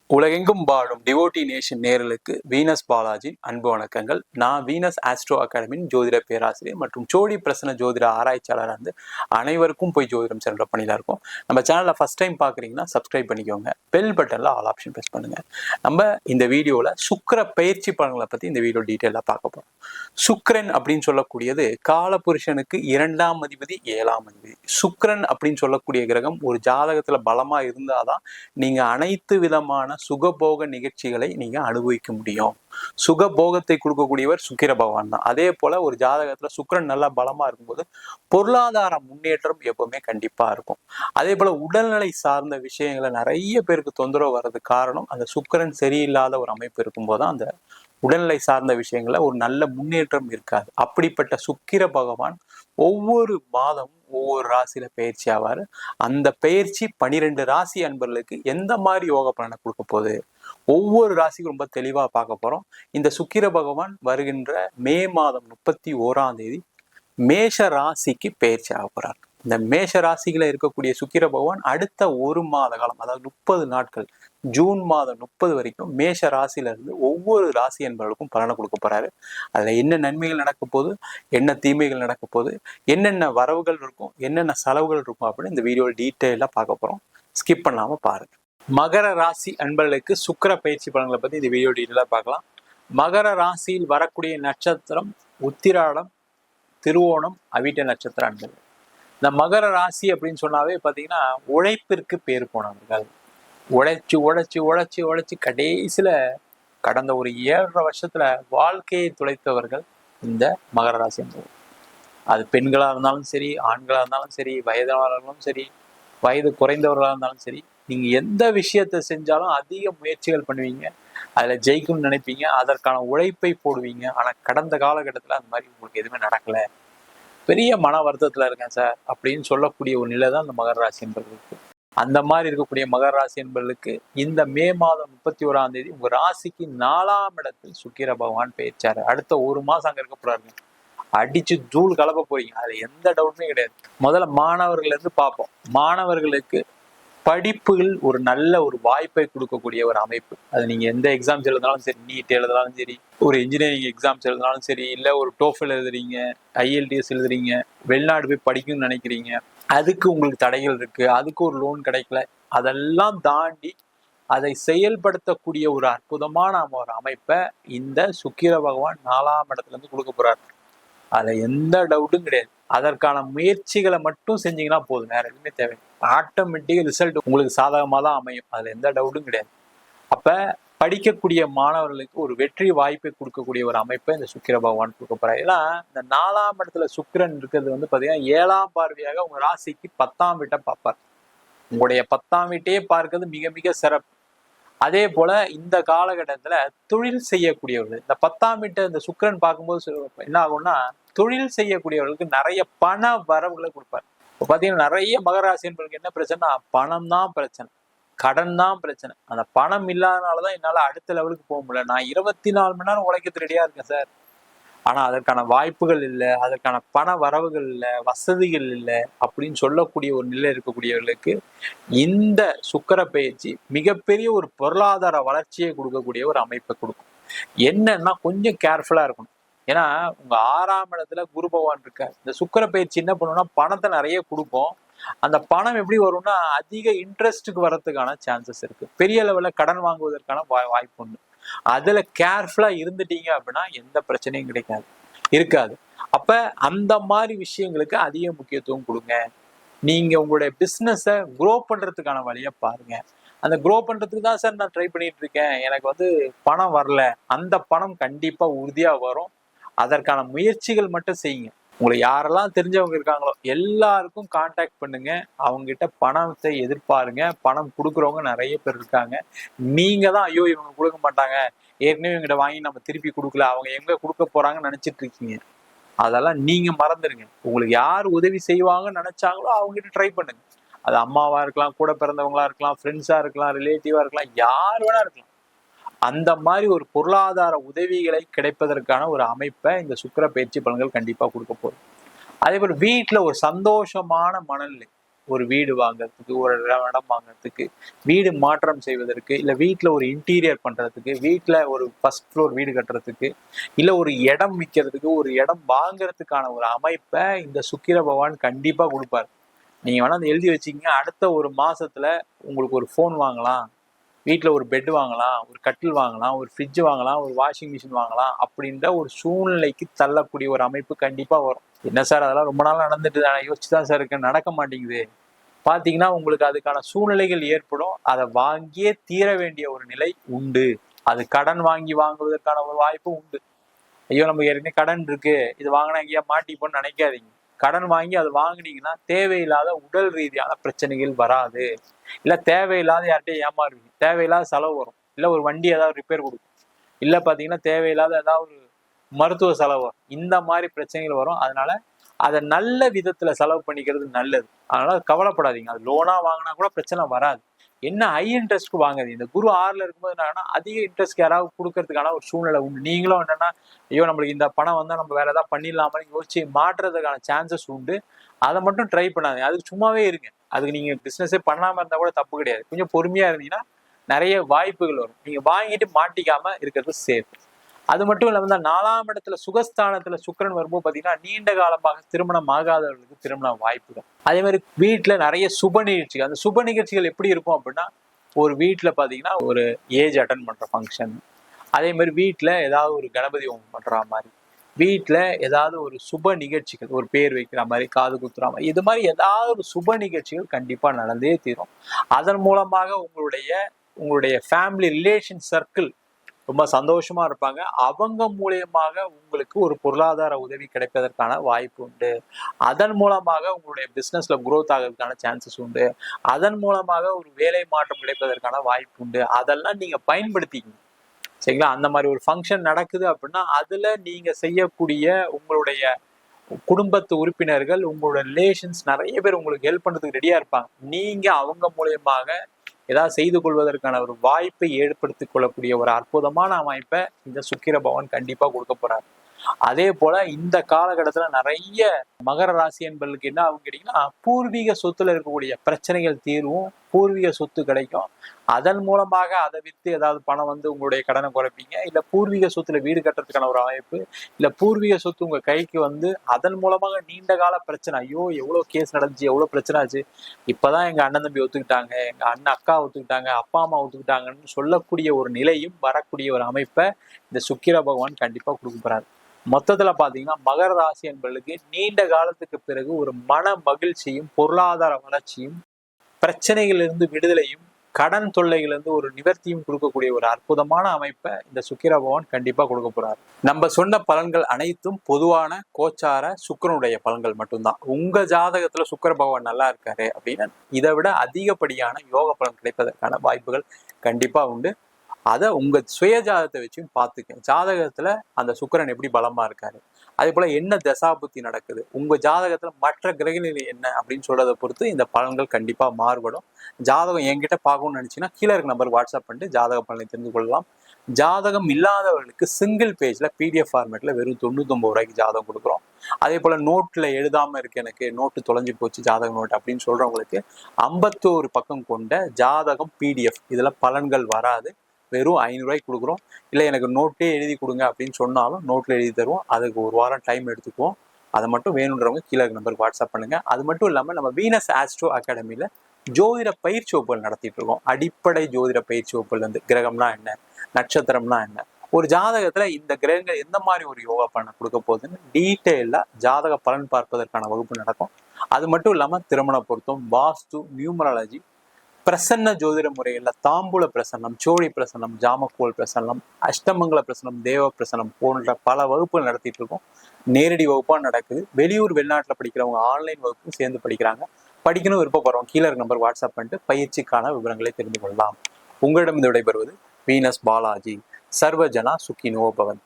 உலகெங்கும் வாழும் devotee nation நேயர்களுக்கு வீனஸ் பாலாஜி அன்பு வணக்கங்கள். நான் வீனஸ் ஆஸ்ட்ரோ அகாடமியின் ஜோதிட பேராசிரியர் மற்றும் சோடி பிரசன்ன ஜோதிட ஆராய்ச்சியாளராக இருந்து அனைவருக்கும் போய் ஜோதிடம் சென்ற பணியில இருக்கும். நம்ம சேனலை ஃபர்ஸ்ட் டைம் பார்க்குறீங்கன்னா சப்ஸ்கிரைப் பண்ணிக்கோங்க. பெல் பட்டனில் ஆல் ஆப்ஷன் ப்ரெஸ் பண்ணுங்க. நம்ம இந்த வீடியோவில் சுக்கிர பயிற்சி பலன்களை பற்றி இந்த வீடியோ டீட்டெயிலாக பார்க்க போகிறோம். சுக்கிரன் அப்படின்னு சொல்லக்கூடியது காலபுருஷனுக்கு 2ஆம் அதிபதி 7ஆம் அதிபதி. சுக்கிரன் அப்படின்னு சொல்லக்கூடிய கிரகம் ஒரு ஜாதகத்தில் பலமாக இருந்தாதான் நீங்கள் அனைத்து விதமான சுகபோக நிகழ்ச்சிகளை நீங்க அனுபவிக்க முடியும். சுகபோகத்தை கொடுக்கக்கூடியவர் சுக்கிர பகவான் தான். அதே போல ஒரு ஜாதகத்துல சுக்கிரன் நல்லா பலமா இருக்கும்போது பொருளாதார முன்னேற்றம் எப்பவுமே கண்டிப்பா இருக்கும். அதே போல உடல்நிலை சார்ந்த விஷயங்களை நிறைய பேருக்கு தொந்தரவு வர்றதுக்கு காரணம் அந்த சுக்கிரன் சரியில்லாத ஒரு அமைப்பு இருக்கும்போதுதான் அந்த உடல்நிலை சார்ந்த விஷயங்கள ஒரு நல்ல முன்னேற்றம் இருக்காது. அப்படிப்பட்ட சுக்கிர பகவான் ஒவ்வொரு மாதமும் ஒவ்வொரு ராசியில பயிற்சி ஆவார். அந்த பயிற்சி 12 ராசி அன்பர்களுக்கு எந்த மாதிரி யோக பலனை கொடுக்க போகுது, ஒவ்வொரு ராசிக்கும் ரொம்ப தெளிவா பார்க்க போறோம். இந்த சுக்கிர பகவான் வருகின்ற மே மாதம் 31ஆம் தேதி மேஷ ராசிக்கு பயிற்சி ஆக போறார். இந்த மேஷ ராசிகளை இருக்கக்கூடிய சுக்கிர பகவான் அடுத்த ஒரு மாத காலம், அதாவது 30 நாட்கள், ஜூன் மாதம் 30 வரைக்கும் மேஷ ராசியில இருந்து ஒவ்வொரு ராசி என்பவர்களுக்கும் பலனை கொடுக்க போறாரு. அதுல என்ன நன்மைகள் நடக்க போகுது, என்ன தீமைகள் நடக்க போகுது, என்னென்ன வரவுகள் இருக்கும், என்னென்ன செலவுகள் இருக்கும் அப்படின்னு இந்த வீடியோ டீட்டெயிலா பார்க்க போறோம். ஸ்கிப் பண்ணாம பாருங்க. மகர ராசி அன்பர்களுக்கு சுக்கிர பயிற்சி பலன்களை பத்தி இந்த வீடியோ டீட்டெயிலா பார்க்கலாம். மகர ராசியில் வரக்கூடிய நட்சத்திரம் உத்திராடம், திருவோணம், அவிட்ட நட்சத்திர அன்பர்கள். இந்த மகர ராசி அப்படின்னு சொன்னாவே பார்த்தீங்கன்னா உழைப்பிற்கு பேர் போனவர்கள். உழைச்சி உழைச்சி உழைச்சி உழைச்சி கடைசியில கடந்த ஒரு 7.5 வருஷத்துல வாழ்க்கையை துளைத்தவர்கள் இந்த மகர ராசி என்பவர். அது பெண்களா இருந்தாலும் சரி, ஆண்களா இருந்தாலும் சரி, வயதானவர்களும் சரி, வயது குறைந்தவர்களாக இருந்தாலும் சரி, நீங்க எந்த விஷயத்தை செஞ்சாலும் அதிக முயற்சிகள் பண்ணுவீங்க, அதுல ஜெயிக்கும்னு நினைப்பீங்க, அதற்கான உழைப்பை போடுவீங்க. ஆனா கடந்த காலகட்டத்துல அந்த மாதிரி உங்களுக்கு எதுவுமே நடக்கல, பெரிய மன வருத்தத்துல இருக்கேன் சார் அப்படின்னு சொல்லக்கூடிய ஒரு நிலை தான் இந்த மகர ராசி என்பவர்களுக்கு. அந்த மாதிரி இருக்கக்கூடிய மகர ராசி என்பவர்களுக்கு இந்த மே மாதம் 31ஆம் தேதி உங்க ராசிக்கு 4ஆம் இடத்தில் சுக்கிர பகவான் பெயர்ச்சாரு. அடுத்த ஒரு மாசம் அங்க இருக்க போறாருங்க. அடிச்சு தூள் கலப்ப போறீங்க, அது எந்த டவுட்டுமே கிடையாது. முதல்ல மாணவர்கள் இருந்து பார்ப்போம். மாணவர்களுக்கு படிப்புகள் ஒரு நல்ல ஒரு வாய்ப்பை கொடுக்கக்கூடிய ஒரு அமைப்பு. அது நீங்க எந்த எக்ஸாம்ஸ் எழுதினாலும் சரி, நீட் எழுதினாலும் சரி, ஒரு இன்ஜினியரிங் எக்ஸாம்ஸ் எழுதினாலும் சரி, இல்லை ஒரு டோஃபல் எழுதுறீங்க, IELTS எழுதுறீங்க, வெளிநாடு போய் படிக்கணும்னு நினைக்கிறீங்க, அதுக்கு உங்களுக்கு தடைகள் இருக்கு, அதுக்கு ஒரு லோன் கிடைக்கல, அதெல்லாம் தாண்டி அதை செயல்படுத்தக்கூடிய ஒரு அற்புதமான ஒரு அமைப்பை இந்த சுக்கிர பகவான் 4ஆம் இடத்துல இருந்து கொடுக்க போறாரு. அதுல எந்த டவுட்டும் கிடையாது. அதற்கான முயற்சிகளை மட்டும் செஞ்சீங்கன்னா போதும், வேற எதுவுமே தேவை. ஆட்டோமேட்டிக் ரிசல்ட் உங்களுக்கு சாதகமாக தான் அமையும், அதுல எந்த டவுட்டும் கிடையாது. அப்ப படிக்கக்கூடிய மாணவர்களுக்கு ஒரு வெற்றி வாய்ப்பை கொடுக்கக்கூடிய ஒரு அமைப்பை இந்த சுக்கிர பகவான் கொடுக்க போறாரு. ஏன்னா இந்த 4ஆம் இடத்துல சுக்கிரன் இருக்கிறது வந்து பாத்தீங்கன்னா 7ஆம் பார்வையாக உங்க ராசிக்கு 10ஆம் வீட்டை பார்ப்பார். உங்களுடைய 10ஆம் வீட்டையே பார்க்கிறது மிக மிக சிறப்பு. அதே போல இந்த காலகட்டத்துல தொழில் செய்யக்கூடியவர்கள் இந்த 10ஆம் வீட்டை இந்த சுக்கிரன் பார்க்கும்போது என்ன ஆகும்னா, தொழில் செய்யக்கூடியவர்களுக்கு நிறைய பண வரவுகளை கொடுப்பாரு. இப்போ பார்த்தீங்கன்னா நிறைய மகராசி என்பவர்களுக்கு என்ன பிரச்சனைனா, பணம் தான் பிரச்சனை, கடன் தான் பிரச்சனை. அந்த பணம் இல்லாதனாலதான் என்னால அடுத்த லெவலுக்கு போக முடியல. நான் 24 மணி நேரம் உழைக்க ரெடியா இருக்கேன் சார், ஆனா அதற்கான வாய்ப்புகள் இல்லை, அதற்கான பண வரவுகள் இல்லை, வசதிகள் இல்லை அப்படின்னு சொல்லக்கூடிய ஒரு நிலை இருக்கக்கூடியவர்களுக்கு இந்த சுக்கிர பயிற்சி மிகப்பெரிய ஒரு பொருளாதார வளர்ச்சியை கொடுக்கக்கூடிய ஒரு அமைப்பை கொடுக்கும். என்னன்னா கொஞ்சம் கேர்ஃபுல்லா இருக்கணும். ஏன்னா உங்க 6ஆம் இடத்துல குரு பகவான் இருக்காரு. இந்த சுக்கிர பயிற்சி என்ன பண்ணுவோம்னா பணத்தை நிறைய கொடுக்கும். அந்த பணம் எப்படி வரும்னா அதிக இன்ட்ரெஸ்ட்டுக்கு வர்றதுக்கான சான்சஸ் இருக்கு. பெரிய லெவல்ல கடன் வாங்குவதற்கான வாய்ப்பு உண்டு. அதுல கேர்ஃபுல்லா இருந்துட்டீங்க அப்படின்னா எந்த பிரச்சனையும் இருக்காது. அப்ப அந்த மாதிரி விஷயங்களுக்கு அதிக முக்கியத்துவம் கொடுங்க. நீங்க உங்களுடைய பிசினஸை க்ரோ பண்றதுக்கான வழியை பாருங்க. அந்த க்ரோ பண்றதுக்கு தான் சார் நான் ட்ரை பண்ணிட்டு இருக்கேன், எனக்கு வந்து பணம் வரல. அந்த பணம் கண்டிப்பா உறுதியா வரும். அதற்கான முயற்சிகள் மட்டும் செய்யுங்க. உங்களை யாரெல்லாம் தெரிஞ்சவங்க இருக்காங்களோ எல்லாருக்கும் கான்டாக்ட் பண்ணுங்க. அவங்க கிட்ட பணத்தை எதிர்பாருங்க. பணம் கொடுக்குறவங்க நிறைய பேர் இருக்காங்க. நீங்க தான் ஐயோ இவங்க கொடுக்க மாட்டாங்க, ஏற்கனவே இவங்கிட்ட வாங்கி நம்ம திருப்பி கொடுக்கல, அவங்க எங்க கொடுக்க போறாங்கன்னு நினைச்சிட்டு இருக்கீங்க. அதெல்லாம் நீங்க மறந்துடுங்க. உங்களுக்கு யார் உதவி செய்வாங்கன்னு நினைச்சாங்களோ அவங்க கிட்ட ட்ரை பண்ணுங்க. அது அம்மாவா இருக்கலாம், கூட பிறந்தவங்களா இருக்கலாம், ஃப்ரெண்ட்ஸா இருக்கலாம், ரிலேட்டிவா இருக்கலாம், யார் வேணா இருக்கலாம். அந்த மாதிரி ஒரு பொருளாதார உதவிகளை கிடைப்பதற்கான ஒரு அமைப்பை இந்த சுக்கிர பயிற்சி பலன்கள் கண்டிப்பா கொடுக்க போகுது. அதே போல வீட்டுல ஒரு சந்தோஷமான மனநிலை, ஒரு வீடு வாங்குறதுக்கு, ஒரு இடம் வாங்குறதுக்கு, வீடு மாற்றம் செய்வதற்கு, இல்லை வீட்டில் ஒரு இன்டீரியர் பண்ணுறதுக்கு, வீட்டில் ஒரு ஃபர்ஸ்ட் ஃப்ளோர் வீடு கட்டுறதுக்கு, இல்லை ஒரு இடம் விற்கிறதுக்கு, ஒரு இடம் வாங்குறதுக்கான ஒரு அமைப்பை இந்த சுக்கிர பகவான் கண்டிப்பாக கொடுப்பார். நீங்கள் வேணால் எழுதி வச்சிங்க, அடுத்த ஒரு மாதத்தில் உங்களுக்கு ஒரு ஃபோன் வாங்கலாம், வீட்டில் ஒரு பெட் வாங்கலாம், ஒரு கட்டில் வாங்கலாம், ஒரு ஃப்ரிட்ஜ் வாங்கலாம், ஒரு வாஷிங் மிஷின் வாங்கலாம் அப்படின்ற ஒரு சூழ்நிலைக்கு தள்ளக்கூடிய ஒரு அமைப்பு கண்டிப்பாக வரும். என்ன சார் அதெல்லாம் ரொம்ப நாள் நடந்துட்டு யோசிச்சு தான் சார் இருக்கு, நடக்க மாட்டேங்குது. பார்த்தீங்கன்னா உங்களுக்கு அதுக்கான சூழ்நிலைகள் ஏற்படும். அதை வாங்கியே தீர வேண்டிய ஒரு நிலை உண்டு. அது கடன் வாங்கி வாங்குவதற்கான ஒரு வாய்ப்பு உண்டு. ஐயோ நம்ம ஏற்கனவே கடன் இருக்கு, இது வாங்கினா எங்கேயா மாட்டிப்போன்னு நினைக்காதீங்க. கடன் வாங்கி அது வாங்கினீங்கன்னா தேவையில்லாத உடல் ரீதியான பிரச்சனைகள் வராது. இல்லை தேவையில்லாத யார்கிட்டையும் ஏமாறுவீங்க, தேவையில்லாத செலவு வரும், இல்லை ஒரு வண்டி ஏதாவது ரிப்பேர் கொடுக்கும், இல்லை பார்த்தீங்கன்னா தேவையில்லாத ஏதாவது மருத்துவ செலவு, இந்த மாதிரி பிரச்சனைகள் வரும். அதனால அதை நல்ல விதத்துல செலவு பண்ணிக்கிறது நல்லது. அதனால கவலைப்படாதீங்க. அது லோனா வாங்கினா கூட பிரச்சனை வராது. என்ன ஹை இன்ட்ரெஸ்ட்க்கு வாங்குது. இந்த குரு 6ல் இருக்கும்போது என்னன்னா அதிக இன்ட்ரெஸ்ட் யாராவது கொடுக்கறதுக்கான ஒரு சூழ்நிலை உண்டு. நீங்களும் என்னன்னா ஐயோ நம்மளுக்கு இந்த பணம் வந்தா நம்ம வேற ஏதாவது பண்ணிடலாமல் யோசிச்சு மாற்றுறதுக்கான சான்சஸ் உண்டு. அதை மட்டும் ட்ரை பண்ணாதீங்க. அதுக்கு சும்மாவே இருங்க. அதுக்கு நீங்க பிசினஸே பண்ணாம இருந்தா கூட தப்பு கிடையாது. கொஞ்சம் பொறுமையா இருந்தீங்கன்னா நிறைய வாய்ப்புகள் வரும். நீங்க வாங்கிட்டு மாட்டிக்காம இருக்கிறது சேஃப். அது மட்டும் இல்லாம இந்த 4ஆம் இடத்துல சுகஸ்தானத்துல சுக்கிரன் வரும்போது பாத்தீங்கன்னா நீண்ட காலமாக திருமணம் ஆகாதவர்களுக்கு திருமண வாய்ப்புகள். அதே மாதிரி வீட்டுல நிறைய சுப நிகழ்ச்சிகள். அந்த சுப நிகழ்ச்சிகள் எப்படி இருக்கும் அப்படின்னா, ஒரு வீட்டுல பாத்தீங்கன்னா ஒரு ஏஜ் அட்டன் பண்ற ஃபங்க்ஷன், அதே மாதிரி வீட்டுல ஏதாவது ஒரு கணபதி ஹோமம் பண்ற மாதிரி, வீட்டுல ஏதாவது ஒரு சுப நிகழ்ச்சிகள், ஒரு பேர் வைக்கிற மாதிரி, காது குத்துற மாதிரி, இது மாதிரி ஏதாவது ஒரு சுப நிகழ்ச்சிகள் கண்டிப்பா நடந்தே தீரும். அதன் மூலமாக உங்களுடைய ஃபேமிலி ரிலேஷன் சர்க்கிள் ரொம்ப சந்தோஷமா இருப்பாங்க. அவங்க மூலியமாக உங்களுக்கு ஒரு பொருளாதார உதவி கிடைப்பதற்கான வாய்ப்பு உண்டு. அதன் மூலமாக உங்களுடைய பிசினஸ்ல குரோத் ஆகிறதுக்கான சான்சஸ் உண்டு. அதன் மூலமாக ஒரு வேலை மாற்றம் கிடைப்பதற்கான வாய்ப்பு உண்டு. அதெல்லாம் நீங்க பயன்படுத்திக்கணும். சரிங்களா? அந்த மாதிரி ஒரு ஃபங்க்ஷன் நடக்குது அப்படின்னா அதுல நீங்க செய்யக்கூடிய உங்களுடைய குடும்பத்து உறுப்பினர்கள், உங்களோட ரிலேஷன்ஸ் நிறைய பேர் உங்களுக்கு ஹெல்ப் பண்றதுக்கு ரெடியா இருப்பாங்க. நீங்க அவங்க மூலியமாக ஏதாவது செய்து கொள்வதற்கான ஒரு வாய்ப்பை ஏற்படுத்திக் கொள்ளக்கூடிய ஒரு அற்புதமான அமைப்பை இந்த சுக்கிர பகவான் கண்டிப்பா கொடுக்க போறாரு. அதே போல இந்த காலகட்டத்துல நிறைய மகர ராசி என்பர்களுக்கு என்ன ஆகும் கேட்டீங்கன்னா, பூர்வீக சொத்துல இருக்கக்கூடிய பிரச்சனைகள் தீர்வும், பூர்வீக சொத்து கிடைக்கும். அதன் மூலமாக அதை வித்து ஏதாவது பணம் வந்து உங்களுடைய கடனை குறைப்பீங்க. இல்ல பூர்வீக சொத்துல வீடு கட்டுறதுக்கான ஒரு அமைப்பு, இல்ல பூர்வீக சொத்து உங்க கைக்கு வந்து அதன் மூலமாக நீண்ட கால பிரச்சனை, ஐயோ எவ்வளவு கேஸ் நடந்துச்சு, எவ்வளவு பிரச்சனை ஆச்சு, இப்பதான் எங்க அண்ணன் தம்பி ஒத்துக்கிட்டாங்க, எங்க அண்ணன் அக்கா ஒத்துக்கிட்டாங்க, அப்பா அம்மா ஒத்துக்கிட்டாங்கன்னு சொல்லக்கூடிய ஒரு நிலையும் வரக்கூடிய ஒரு அமைப்பை இந்த சுக்கிர பகவான் கண்டிப்பா கொடுக்க போறாரு. மொத்தத்துல பாத்தீங்கன்னா மகர ராசி என்பர்களுக்கு நீண்ட காலத்துக்கு பிறகு ஒரு மன மகிழ்ச்சியும், பொருளாதார வளர்ச்சியும், பிரச்சனைகளிலிருந்து விடுதலையும், கடன் தொல்லைகளிலிருந்து ஒரு நிவர்த்தியும் கொடுக்கக்கூடிய ஒரு அற்புதமான அமைப்பை இந்த சுக்கிர பகவான் கண்டிப்பா கொடுக்க போறாரு. நம்ம சொன்ன பலன்கள் அனைத்தும் பொதுவான கோச்சார சுக்கிரனுடைய பலன்கள் மட்டும்தான். உங்க ஜாதகத்துல சுக்கிர பகவான் நல்லா இருக்காரு அப்படின்னா இதை விட அதிகப்படியான யோக பலன் கிடைப்பதற்கான வாய்ப்புகள் கண்டிப்பா உண்டு. அதை உங்க சுய ஜாதகத்தை வச்சும் பார்த்துக்க. ஜாதகத்துல அந்த சுக்கிரன் எப்படி பலமா இருக்காரு, அதே போல என்ன தசாபுத்தி நடக்குது, உங்க ஜாதகத்துல மற்ற கிரகநிலை என்ன அப்படின்னு சொல்றதை பொறுத்து இந்த பலன்கள் கண்டிப்பா மாறுபடும். ஜாதகம் என்கிட்ட பார்க்கணும்னு நினைச்சீங்கன்னா கீழே இருக்க நம்பருக்கு வாட்ஸ்அப் பண்ணிட்டு ஜாதக பலனை தெரிந்து கொள்ளலாம். ஜாதகம் இல்லாதவர்களுக்கு சிங்கிள் பேஜ்ல PDF ஃபார்மேட்ல வெறும் 99 ரூபாய்க்கு ஜாதகம் கொடுக்குறோம். அதே போல நோட்ல எழுதாம இருக்கு, எனக்கு நோட்டு தொலைஞ்சு போச்சு ஜாதக நோட்டு அப்படின்னு சொல்றவங்களுக்கு 51 பக்கம் கொண்ட ஜாதகம் PDF, இதுல பலன்கள் வராது, வெறும் 500 ரூபாய்க்கு கொடுக்குறோம். இல்லை எனக்கு நோட்டே எழுதி கொடுங்க அப்படின்னு சொன்னாலும் நோட்டில் எழுதி தருவோம். அதுக்கு ஒரு வாரம் டைம் எடுத்துக்குவோம். அதை மட்டும் வேணுன்றவங்க கீழே நம்பருக்கு வாட்ஸ்அப் பண்ணுங்க. அது மட்டும் இல்லாமல் நம்ம வீனஸ் ஆஸ்ட்ரோ அகாடமியில் ஜோதிட பயிற்சி வகுப்புகள் நடத்திட்டு இருக்கோம். அடிப்படை ஜோதிட பயிற்சி வகுப்புல இருந்து கிரகம்னா என்ன, நட்சத்திரம்னா என்ன, ஒரு ஜாதகத்துல இந்த கிரகங்கள் எந்த மாதிரி ஒரு யோகா பலனை கொடுக்க போகுதுன்னு டீட்டெயிலா ஜாதக பலன் பார்ப்பதற்கான வகுப்பு நடக்கும். அது மட்டும் இல்லாம திருமண பொருத்தம், வாஸ்து, நியூமராலஜி, பிரசன்ன ஜோதிட முறையில் தாம்பூல பிரசன்னம், சோழி பிரசன்னம், ஜாமக்கோல் பிரசன்னம், அஷ்டமங்கல பிரசன்னம், தேவ பிரசன்னம் போன்ற பல வகுப்புகள் நடத்திட்டு இருக்கோம். நேரடி வகுப்பா நடக்குது. வெளியூர் வெளிநாட்டில் படிக்கிறவங்க ஆன்லைன் வகுப்பு சேர்ந்து படிக்கிறாங்க. படிக்கணும் விருப்பப்படுறோம் கீழே நம்பர் வாட்ஸ்அப் பண்ணிட்டு பயிற்சிக்கான விவரங்களை தெரிந்து கொள்ளலாம். உங்களிடம் விடைபெறுவது வீனஸ் பாலாஜி. சர்வஜனா சுக்கினோ பவந்து.